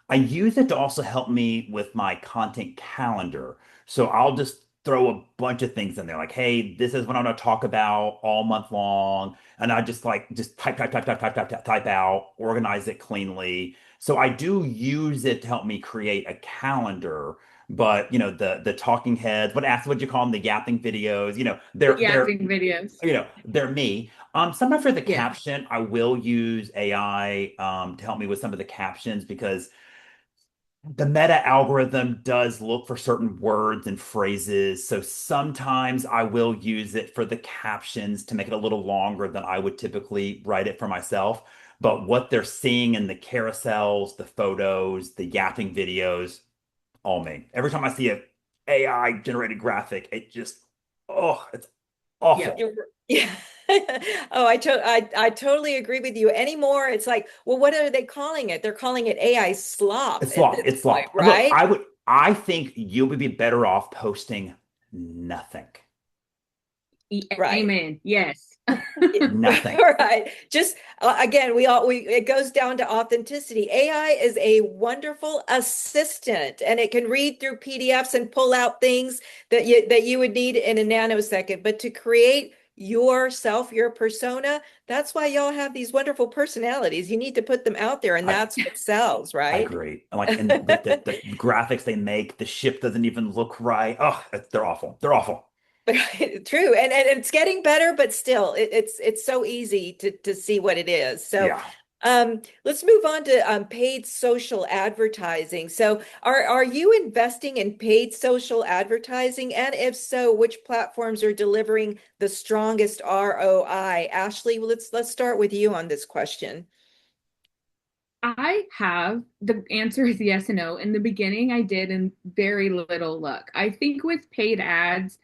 I use it to also help me with my content calendar. So I'll just throw a bunch of things in there, like, hey, this is what I'm going to talk about all month long, and I just type out, organize it cleanly. So I do use it to help me create a calendar. But the talking heads, what you call them, the yapping videos, The they're acting videos. they're me. Sometimes for the Yeah. caption, I will use AI to help me with some of the captions because the meta algorithm does look for certain words and phrases. So sometimes I will use it for the captions to make it a little longer than I would typically write it for myself. But what they're seeing in the carousels, the photos, the yapping videos, all me. Every time I see a AI generated graphic, it's Yeah. awful. Yeah. Oh, I totally agree with you. Anymore, it's like, well, what are they calling it? They're calling it AI slop It's at slop. this It's point, slop. Look, right? I think you would be better off posting nothing. Right. Amen. Yes. Nothing. Right. Just again, we it goes down to authenticity. AI is a wonderful assistant and it can read through PDFs and pull out things that you would need in a nanosecond. But to create yourself, your persona, that's why y'all have these wonderful personalities. You need to put them out there and I that's what sells, I right? agree. And the graphics they make, the ship doesn't even look right. Oh, they're awful. They're awful. True. And it's getting better, but still it's so easy to see what it is. So Yeah. let's move on to paid social advertising. So are you investing in paid social advertising? And if so, which platforms are delivering the strongest ROI? Ashley, let's start with you on this question. I have the answer is yes and no. In the beginning, I did, and very little luck. I think with paid ads,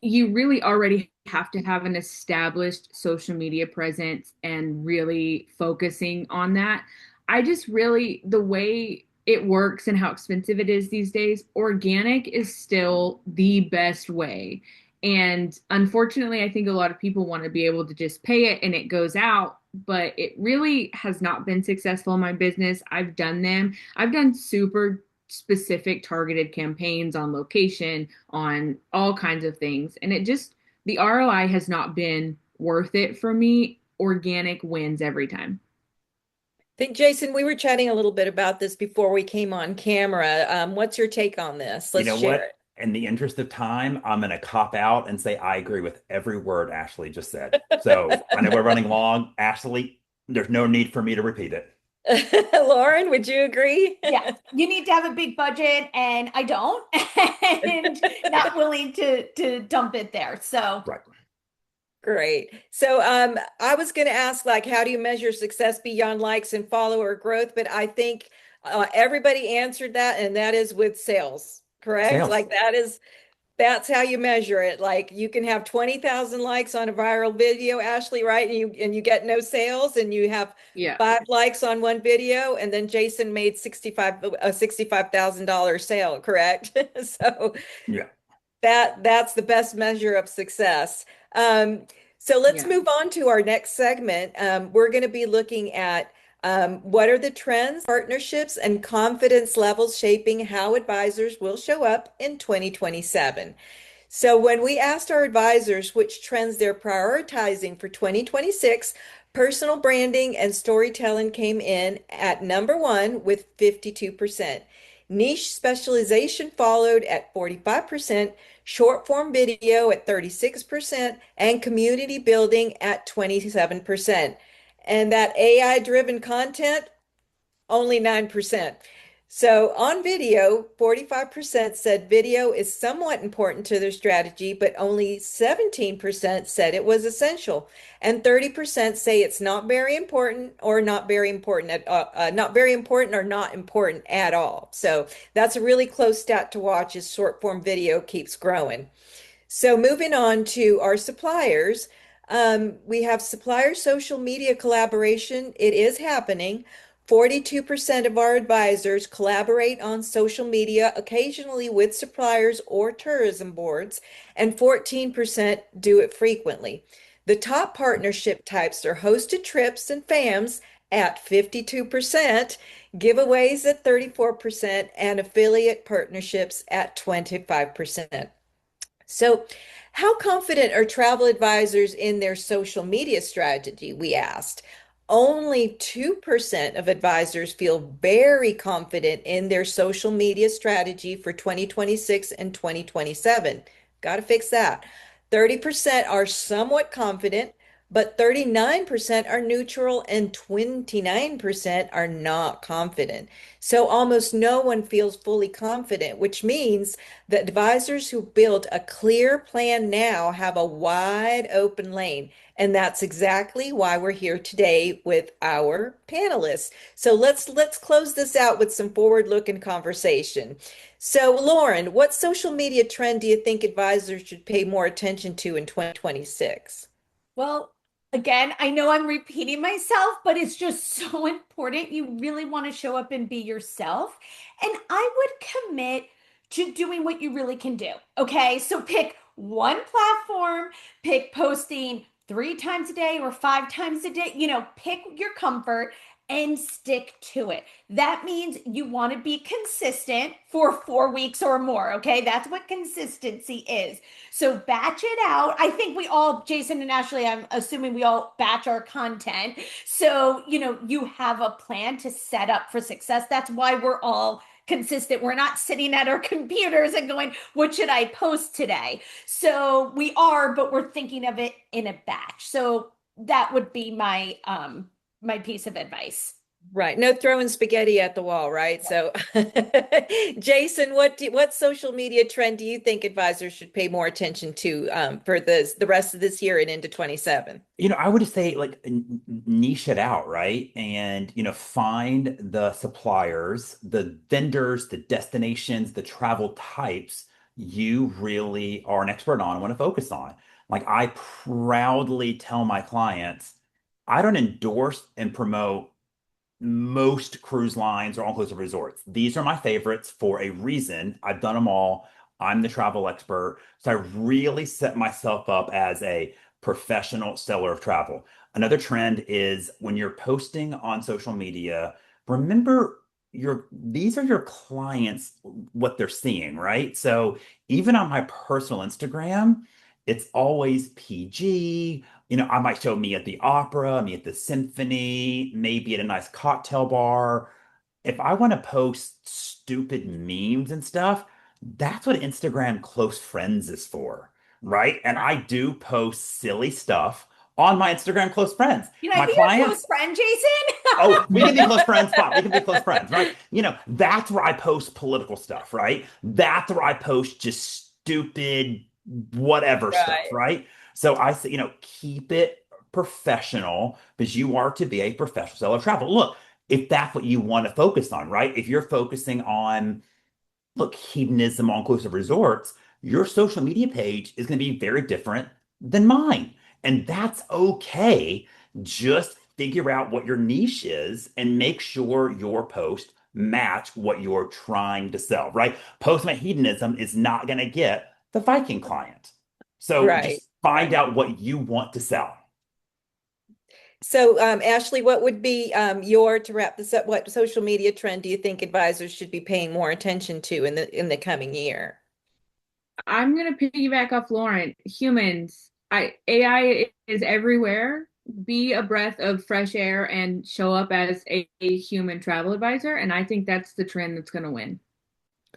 you really already have to have an established social media presence and really focusing on that. I just really, the way it works and how expensive it is these days, organic is still the best way. And unfortunately, I think a lot of people want to be able to just pay it and it goes out, but it really has not been successful in my business. I've done them. I've done super specific targeted campaigns on location, on all kinds of things. And the ROI has not been worth it for me. Organic wins every time. Think, Jason, we were chatting a little bit about this before we came on camera. What's your take on this? You Let's know share what? it. In the interest of time, I'm going to cop out and say I agree with every word Ashley just said. So I know we're running long. Ashley, there's no need for me to repeat it. Lauren, would you agree? Yeah, you need to have a big budget, and I don't, and not willing to dump it there. So Right. Great. So I was going to ask, like, how do you measure success beyond likes and follower growth? But I think everybody answered that, and that is with sales, correct? Sales. Like that's how you measure it. Like you can have 20,000 likes on a viral video, Ashley, right? And you get no sales, and you have Yeah. 5 likes on one video, and then Jason made a $65,000 sale, correct? So Yeah. that's the best measure of success. Um, so let's Yeah. move on to our next segment. We're going to be looking at what are the trends, partnerships, and confidence levels shaping how advisors will show up in 2027. So when we asked our advisors which trends they're prioritizing for 2026, personal branding and storytelling came in at number one with 52%. Niche specialization followed at 45%, short form video at 36%, and community building at 27%. And that AI driven content, only 9%. So on video, 45% said video is somewhat important to their strategy, but only 17% said it was essential. And 30% say it's not very important or not very important not very important or not important at all. So that's a really close stat to watch as short form video keeps growing. So moving on to our suppliers, we have supplier social media collaboration. It is happening. 42% of our advisors collaborate on social media, occasionally with suppliers or tourism boards, and 14% do it frequently. The top partnership types are hosted trips and FAMs at 52%, giveaways at 34%, and affiliate partnerships at 25%. So, how confident are travel advisors in their social media strategy? We asked. Only 2% of advisors feel very confident in their social media strategy for 2026 and 2027. Got to fix that. 30% are somewhat confident, but 39% are neutral and 29% are not confident. So almost no one feels fully confident, which means the advisors who build a clear plan now have a wide open lane. And that's exactly why we're here today with our panelists. So let's close this out with some forward-looking conversation. So Lauren, what social media trend do you think advisors should pay more attention to in 2026? Well, again, I know I'm repeating myself, but it's just so important. You really want to show up and be yourself. And I would commit to doing what you really can do. Okay. So pick one platform, pick posting 3 times a day or 5 times a day, pick your comfort and stick to it. That means you want to be consistent for 4 weeks or more. Okay. That's what consistency is. So batch it out. I think we all, Jason and Ashley, I'm assuming we all batch our content. So, you have a plan to set up for success. That's why we're all consistent. We're not sitting at our computers and going, what should I post today? So we are, but we're thinking of it in a batch. So that would be my piece of advice. Right. No throwing spaghetti at the wall, right? So, Jason, what social media trend do you think advisors should pay more attention to for the rest of this year and into 27? I would just say like niche it out, right? And, find the suppliers, the vendors, the destinations, the travel types you really are an expert on and want to focus on. Like I proudly tell my clients, I don't endorse and promote most cruise lines or all-inclusive resorts. These are my favorites for a reason. I've done them all. I'm the travel expert. So I really set myself up as a professional seller of travel. Another trend is when you're posting on social media, remember these are your clients, what they're seeing, right? So even on my personal Instagram, it's always PG. I might show me at the opera, me at the symphony, maybe at a nice cocktail bar. If I want to post stupid memes and stuff, that's what Instagram close friends is for, right? And I do post silly stuff on my Instagram close friends. Can I My be your close clients, friend, Jason? oh, we can be close friends, fine. We can be close friends, right? That's where I post political stuff, right? That's where I post just stupid whatever stuff, Right. right? So I say, keep it professional because you are to be a professional seller of travel. Look, if that's what you want to focus on, right? If you're focusing on, look, hedonism, all inclusive resorts, your social media page is going to be very different than mine. And that's okay. Just figure out what your niche is and make sure your post match what you're trying to sell, right? Postmate hedonism is not going to get the Viking client. So Right. just find out what you want to sell. So, Ashley, what would be to wrap this up? What social media trend do you think advisors should be paying more attention to in the coming year? I'm gonna piggyback off Lauren. Humans, AI is everywhere. Be a breath of fresh air and show up as a human travel advisor. And I think that's the trend that's gonna win.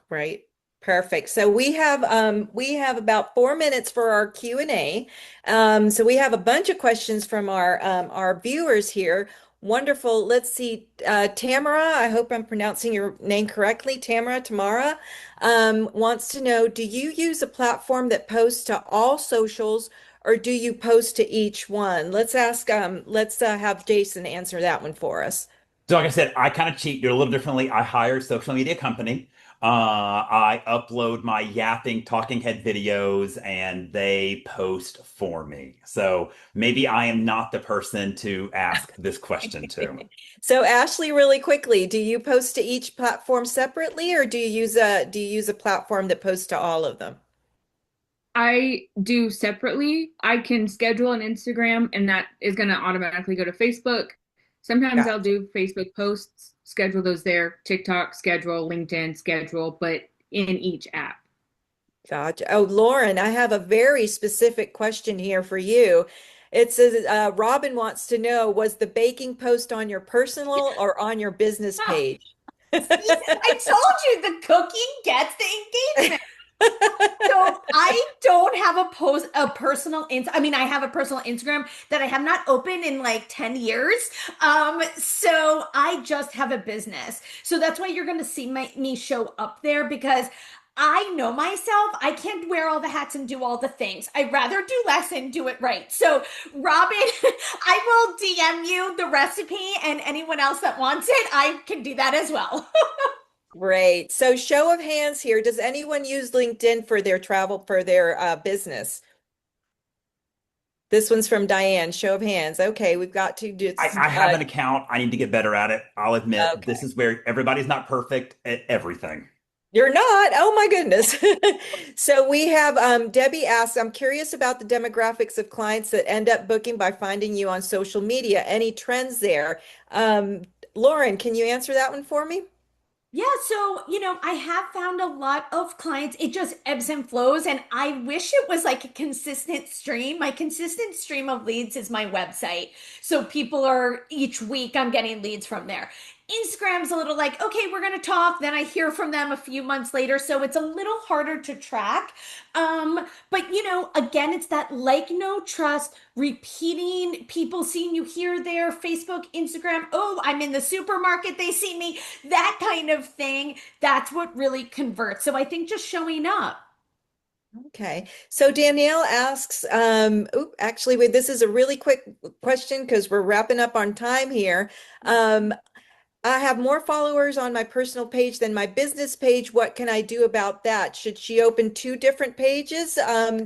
Right. Perfect. So we have about 4 minutes for our Q&A. So we have a bunch of questions from our viewers here. Wonderful. Let's see. Tamara, I hope I'm pronouncing your name correctly. Tamara wants to know, do you use a platform that posts to all socials or do you post to each one? Let's have Jason answer that one for us. So like I said, I kind of cheat, do it a little differently. I hire a social media company. I upload my yapping talking head videos and they post for me. So maybe I am not the person to ask this question to. So Ashley, really quickly, do you post to each platform separately or do you use a platform that posts to all of them? I do separately. I can schedule an Instagram and that is going to automatically go to Facebook. Sometimes Got I'll do Facebook posts, schedule those there, TikTok, schedule, LinkedIn, schedule, but in each app. Gotcha. Oh, Lauren, I have a very specific question here for you. It says, Robin wants to know, was the baking post on your personal or on your business page? I told you the cooking gets the engagement. So I don't have a personal I mean, I have a personal Instagram that I have not opened in like 10 years. So I just have a business. So that's why you're going to see me show up there because I know myself. I can't wear all the hats and do all the things. I'd rather do less and do it right. So Robin, I will DM you the recipe and anyone else that wants it, I can do that as well. Great. So show of hands here. Does anyone use LinkedIn for their business? This one's from Diane. Show of hands. Okay, we've got to do. I have an account. I need to get better at it. I'll admit Okay. this is where everybody's not perfect at everything. You're not? Oh my goodness. So we have Debbie asks, I'm curious about the demographics of clients that end up booking by finding you on social media. Any trends there? Lauren, can you answer that one for me? Yeah, so, I have found a lot of clients. It just ebbs and flows, and I wish it was like a consistent stream. My consistent stream of leads is my website. So each week I'm getting leads from there. Instagram's a little like, okay, we're going to talk. Then I hear from them a few months later. So it's a little harder to track. But again, it's that like, no trust, repeating, people seeing you here, there, Facebook, Instagram. Oh, I'm in the supermarket. They see me, that kind of thing. That's what really converts. So I think just showing up. Okay. So Danielle asks, actually, wait, this is a really quick question because we're wrapping up on time here. I have more followers on my personal page than my business page. What can I do about that? Should she open two different pages?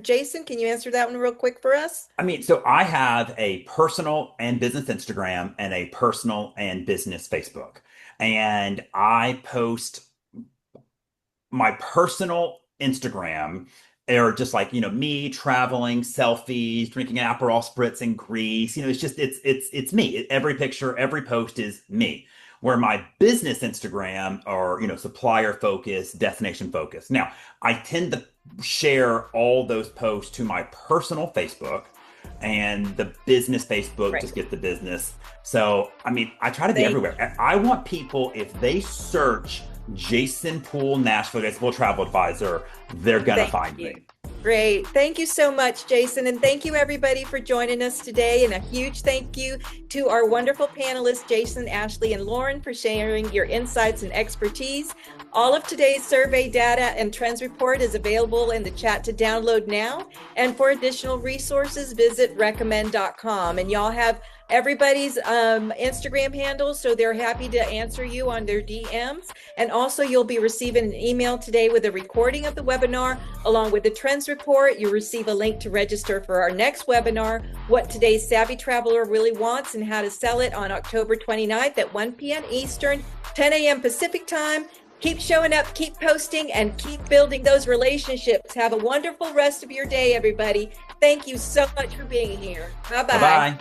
Jason, can you answer that one real quick for us? I mean, so I have a personal and business Instagram and a personal and business Facebook. And I post my personal Instagram or just like, me traveling, selfies, drinking an Aperol spritz in Greece. It's me. Every picture, every post is me. Where my business Instagram are, supplier focus, destination focus. Now, I tend to share all those posts to my personal Facebook and the business Facebook just gets the business. So, I mean, I try to be everywhere. I want people, if they search Jason Poole Nashville, Jason Poole Travel Advisor, they're going to find me. Great. Thank you so much, Jason. And thank you, everybody, for joining us today. And a huge thank you to our wonderful panelists, Jason, Ashley, and Lauren, for sharing your insights and expertise. All of today's survey data and trends report is available in the chat to download now. And for additional resources, visit recommend.com. And y'all have everybody's Instagram handles, so they're happy to answer you on their DMs. And also, you'll be receiving an email today with a recording of the webinar, along with the trends report. You'll receive a link to register for our next webinar, What Today's Savvy Traveler Really Wants and How to Sell It, on October 29th at 1 p.m. Eastern, 10 a.m. Pacific Time. Keep showing up, keep posting, and keep building those relationships. Have a wonderful rest of your day, everybody. Thank you so much for being here. Bye-bye. Bye-bye.